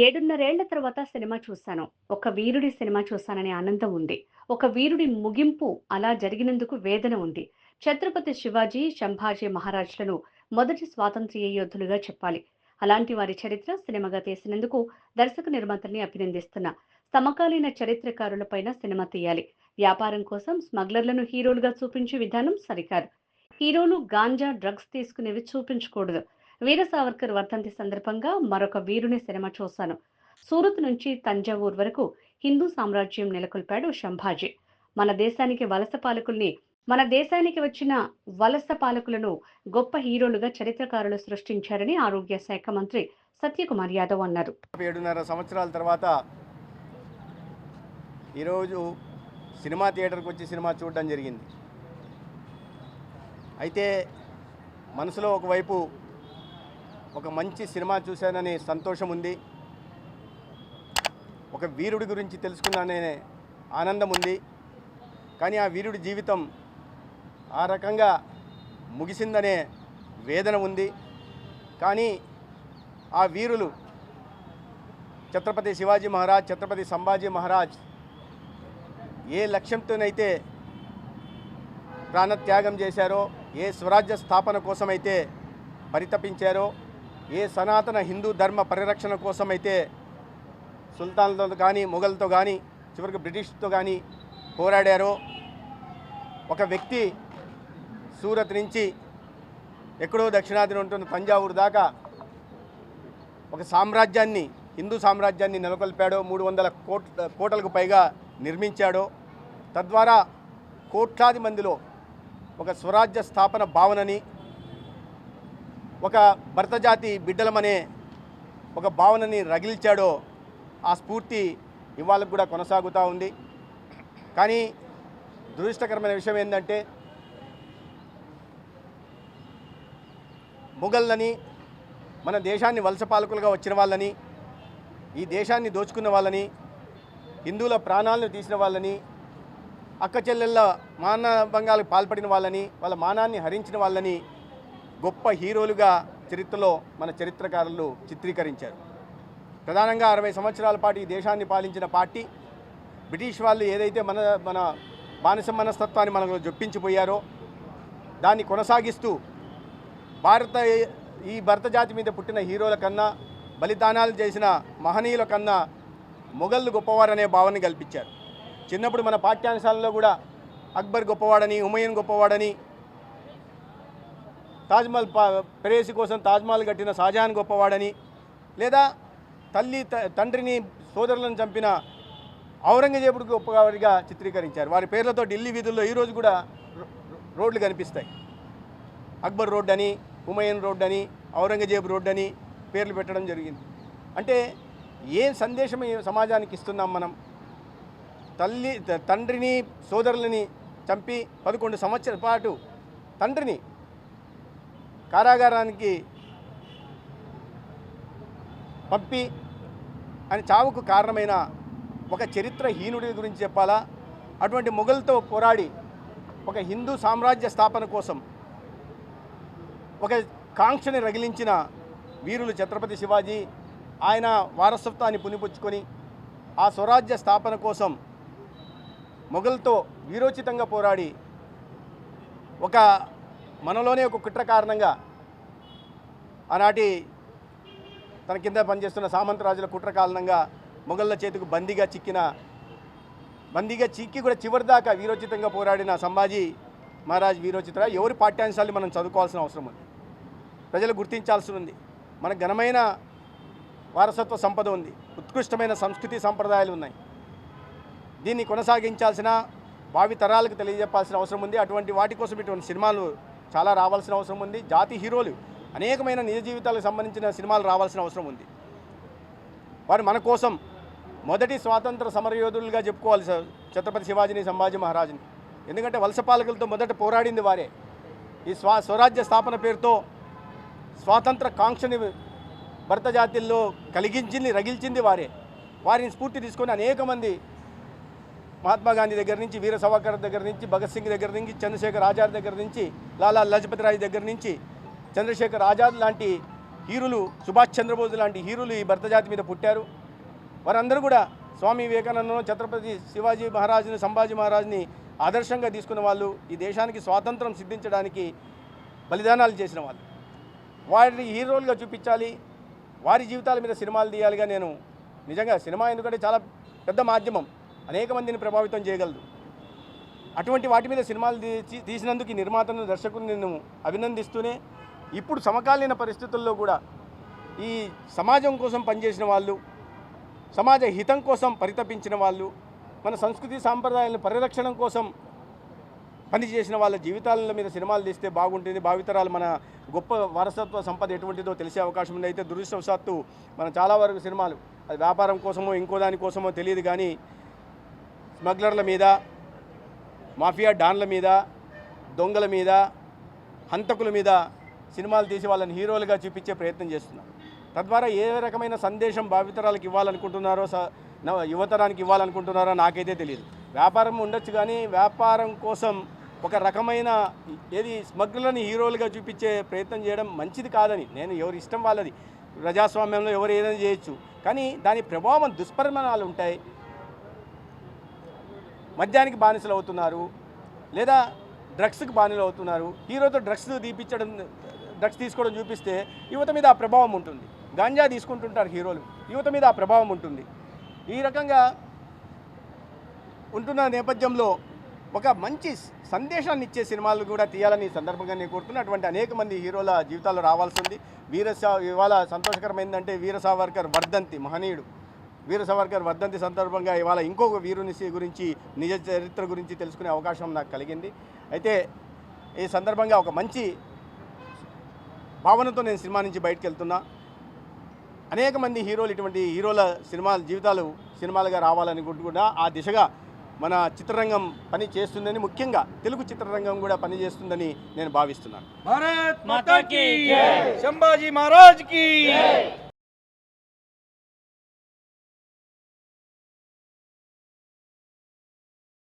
7:30 తర్వాత సినిమా చూశాను. ఒక వీరుడి సినిమా చూశాననే ఆనందం ఉంది. ఒక వీరుడి ముగింపు అలా జరిగినందుకు వేదన ఉంది. ఛత్రపతి శివాజీ, శంభాజీ మహారాజులను మొదటి స్వాతంత్ర్య యోధులుగా చెప్పాలి. అలాంటి వారి చరిత్ర సినిమాగా తీసినందుకు దర్శక నిర్మాతల్ని అభినందిస్తున్నా. సమకాలీన చరిత్రకారులపైన సినిమా తీయాలి. వ్యాపారం కోసం స్మగ్లర్లను హీరోలుగా చూపించే విధానం సరికాదు. హీరోలు గాంజా, డ్రగ్స్ తీసుకునేవి చూపించకూడదు. వీర సావర్కర్ వర్ధంతి సందర్భంగా మరొక వీరుని సినిమా చూశాను. సూరత్ నుంచి తంజావూర్ వరకు హిందూ సామ్రాజ్యం నెలకొల్పాడు శంభాజీ. మన దేశానికి వచ్చిన వలస పాలకులను గొప్ప హీరోలుగా చరిత్రకారులు సృష్టించారని ఆరోగ్య శాఖ మంత్రి సత్యకుమార్ యాదవ్ అన్నారు. 7.5 సంవత్సరాల తర్వాత ఈరోజు సినిమా థియేటర్కి వచ్చి సినిమా చూడడం జరిగింది. అయితే మనసులో ఒకవైపు ఒక మంచి సినిమా చూశాననే సంతోషం ఉంది, ఒక వీరుడి గురించి తెలుసుకున్నాననే ఆనందం ఉంది. కానీ ఆ వీరుడి జీవితం ఆ రకంగా ముగిసిందనే వేదన ఉంది. కానీ ఆ వీరులు ఛత్రపతి శివాజీ మహారాజ్, ఛత్రపతి సంభాజీ మహారాజ్ ఏ లక్ష్యంతోనైతే ప్రాణత్యాగం చేశారో, ఏ స్వరాజ్య స్థాపన కోసమైతే పరితపించారో, ఏ సనాతన హిందూ ధర్మ పరిరక్షణ కోసమైతే సుల్తాన్లతో కానీ మొఘల్తో కానీ చివరికి బ్రిటిష్తో కానీ పోరాడారో, ఒక వ్యక్తి సూరత్ నుంచి ఎక్కడో దక్షిణాదిన ఉంటున్న తంజావూరు దాకా ఒక సామ్రాజ్యాన్ని, హిందూ సామ్రాజ్యాన్ని నెలకొల్పాడో, 300 కోటలకు పైగా నిర్మించాడో, తద్వారా కోట్లాది మందిలో ఒక స్వరాజ్య స్థాపన భావనని, ఒక భరతజాతి బిడ్డలమనే ఒక భావనని రగిల్చాడో, ఆ స్ఫూర్తి ఇవాళ కూడా కొనసాగుతూ ఉంది. కానీ దురదృష్టకరమైన విషయం ఏంటంటే, మొఘల్లని, మన దేశాన్ని వలస పాలకులుగా వచ్చిన వాళ్ళని, ఈ దేశాన్ని దోచుకున్న వాళ్ళని, హిందువుల ప్రాణాలను తీసిన వాళ్ళని, అక్క చెల్లెళ్ళ మానభంగాలకు పాల్పడిన వాళ్ళని, వాళ్ళ మానాన్ని హరించిన వాళ్ళని గొప్ప హీరోలుగా చరిత్రలో మన చరిత్రకారులు చిత్రీకరించారు. ప్రధానంగా 60 సంవత్సరాల పాటు ఈ దేశాన్ని పాలించిన పార్టీ బ్రిటిష్ వాళ్ళు ఏదైతే మన బానిస మనస్తత్వాన్ని మనకు జొప్పించిపోయారో దాన్ని కొనసాగిస్తూ ఈ భరత జాతి మీద పుట్టిన హీరోల కన్నా, బలిదానాలు చేసిన మహనీయుల కన్నా మొఘళ్ళు గొప్పవారనే భావన కల్పించారు. చిన్నప్పుడు మన పాఠ్యాంశాలలో కూడా అక్బర్ గొప్పవాడని, హుమయూన్ గొప్పవాడని, తాజ్మహల్ ప్రేయసి కోసం తాజ్మహల్ కట్టిన షాజహాన్ గొప్పవాడని, లేదా తండ్రిని సోదరులను చంపిన ఔరంగజేబుడు గొప్పవాడిగా చిత్రీకరించారు. వారి పేర్లతో ఢిల్లీ వీధుల్లో ఈరోజు కూడా రోడ్లు కనిపిస్తాయి. అక్బర్ రోడ్ అని, హుమయూన్ రోడ్ అని, ఔరంగజేబు రోడ్ అని పేర్లు పెట్టడం జరిగింది. అంటే ఏం సందేశం సమాజానికి ఇస్తున్నాం మనం? తండ్రిని సోదరులని చంపి 11 సంవత్సరాల పాటు తండ్రిని కారాగారానికి పంపి ఆయన చావుకు కారణమైన ఒక చరిత్రహీనుడి గురించి చెప్పాలా? అటువంటి మొఘల్తో పోరాడి ఒక హిందూ సామ్రాజ్య స్థాపన కోసం ఒక కాంక్షని రగిలించిన వీరులు ఛత్రపతి శివాజీ. ఆయన వారసత్వాన్ని పునిపుచ్చుకొని ఆ స్వరాజ్య స్థాపన కోసం మొఘల్తో వీరోచితంగా పోరాడి మనలోనే ఒక కుట్ర కారణంగా ఆనాటి తన కింద పనిచేస్తున్న సామంతరాజుల కుట్ర కారణంగా మొఘళ్ళ చేతికి బందీగా చిక్కి కూడా చివరిదాకా వీరోచితంగా పోరాడిన సంభాజీ మహారాజ్ వీరోచిత ఎవరి పాఠ్యాంశాలు మనం చదువుకోవాల్సిన అవసరం ఉంది. ప్రజలు గుర్తించాల్సి ఉంది. మన ఘనమైన వారసత్వ సంపద ఉంది, ఉత్కృష్టమైన సంస్కృతి సంప్రదాయాలు ఉన్నాయి. దీన్ని కొనసాగించాల్సిన, భావి తరాలకు తెలియజెప్పాల్సిన అవసరం ఉంది. అటువంటి వాటి కోసం ఇటువంటి సినిమాలు చాలా రావాల్సిన అవసరం ఉంది. జాతి హీరోలు అనేకమైన నిజ జీవితాలకు సంబంధించిన సినిమాలు రావాల్సిన అవసరం ఉంది. వారు మన కోసం మొదటి స్వాతంత్ర సమరయోధులుగా చెప్పుకోవాలి ఛత్రపతి శివాజీని, సంభాజీ మహారాజుని. ఎందుకంటే వలస పాలకులతో మొదట పోరాడింది వారే. ఈ స్వరాజ్య స్థాపన పేరుతో స్వాతంత్ర కాంక్షని భరత జాతిల్లో రగిల్చింది వారే. వారిని స్ఫూర్తి తీసుకొని అనేక మంది మహాత్మా గాంధీ దగ్గర నుంచి, వీర సావర్కర్ దగ్గర నుంచి, భగత్ సింగ్ దగ్గర నుంచి, చంద్రశేఖర్ ఆజాద్ దగ్గర నుంచి, లాలా లజపతి రాయ్ దగ్గర నుంచి, చంద్రశేఖర్ ఆజాద్ లాంటి హీరోలు సుభాష్ చంద్రబోస్ లాంటి హీరోలు ఈ భరత జాతి మీద పుట్టారు. వారందరూ కూడా స్వామి వివేకానందను, ఛత్రపతి శివాజీ మహారాజుని, సంభాజీ మహారాజుని ఆదర్శంగా తీసుకున్న వాళ్ళు, ఈ దేశానికి స్వాతంత్రం సిద్ధించడానికి బలిదానాలు చేసిన వాళ్ళు. వారిని హీరోలుగా చూపించాలి, వారి జీవితాల మీద సినిమాలు తీయాలిగా. నేను నిజంగా సినిమా ఎందుకంటే చాలా పెద్ద మాధ్యమం, అనేక మందిని ప్రభావితం చేయగలదు. అటువంటి వాటి మీద సినిమాలు తీసినందుకు ఈ నిర్మాతను, దర్శకుని నేను అభినందిస్తూనే, ఇప్పుడు సమకాలీన పరిస్థితుల్లో కూడా ఈ సమాజం కోసం పనిచేసిన వాళ్ళు, సమాజ హితం కోసం పరితపించిన వాళ్ళు, మన సంస్కృతి సాంప్రదాయాలను పరిరక్షణ కోసం పనిచేసిన వాళ్ళ జీవితాల మీద సినిమాలు తీస్తే బాగుంటుంది. భావితరాలు మన గొప్ప వారసత్వ సంపద ఎటువంటిదో తెలిసే అవకాశం ఉంది. అయితే దురదృష్టవశాత్తు మనం చాలా వరకు సినిమాలు అది వ్యాపారం కోసమో ఇంకో దానికోసమో తెలియదు కానీ స్మగ్లర్ల మీద, మాఫియా డాన్ల మీద, దొంగల మీద, హంతకుల మీద సినిమాలు తీసి వాళ్ళని హీరోలుగా చూపించే ప్రయత్నం చేస్తున్నారు. తద్వారా ఏ రకమైన సందేశం భావితరాలకు ఇవ్వాలనుకుంటున్నారో, యువతరానికి ఇవ్వాలనుకుంటున్నారో నాకైతే తెలియదు. వ్యాపారం ఉండొచ్చు కానీ వ్యాపారం కోసం ఒక రకమైన స్మగ్లర్ని హీరోలుగా చూపించే ప్రయత్నం చేయడం మంచిది కాదని, నేను ఎవరి ఇష్టం వాళ్ళది, ప్రజాస్వామ్యంలో ఎవరు ఏదైనా చేయొచ్చు, కానీ దాని ప్రభావం దుష్పరిణామాలు ఉంటాయి. మద్యానికి బానిసలు అవుతున్నారు, లేదా డ్రగ్స్కి బానిసలు అవుతున్నారు. హీరోతో డ్రగ్స్ తీసుకోవడం చూపిస్తే యువత మీద ఆ ప్రభావం ఉంటుంది. గాంజా తీసుకుంటుంటారు హీరోలు, యువత మీద ఆ ప్రభావం ఉంటుంది. ఈ రకంగా ఉంటున్న నేపథ్యంలో ఒక మంచి సందేశాన్ని ఇచ్చే సినిమాలు కూడా తీయాలని ఈ సందర్భంగా నేను కోరుతున్నా. అటువంటి అనేక మంది హీరోల జీవితాల్లో రావాల్సి ఉంది. ఇవాళ సంతోషకరమైందంటే వీర సావర్కర్ వర్ధంతి, మహనీయుడు వీర సావర్కర్ వర్ధంతి సందర్భంగా ఇవాళ ఇంకొక వీరుని గురించి, నిజ చరిత్ర గురించి తెలుసుకునే అవకాశం నాకు కలిగింది. అయితే ఈ సందర్భంగా ఒక మంచి భావనతో నేను సినిమా నుంచి బయటకు వెళ్తున్నా. అనేక మంది హీరోలు ఇటువంటి హీరోల జీవితాలు సినిమాలుగా రావాలని కూడా ఆ దిశగా మన చిత్రరంగం పని చేస్తుందని, ముఖ్యంగా తెలుగు చిత్రరంగం కూడా పనిచేస్తుందని నేను భావిస్తున్నాను. భారత్ మాతా కీ జై, సంభాజీ మహారాజ్ కీ జై.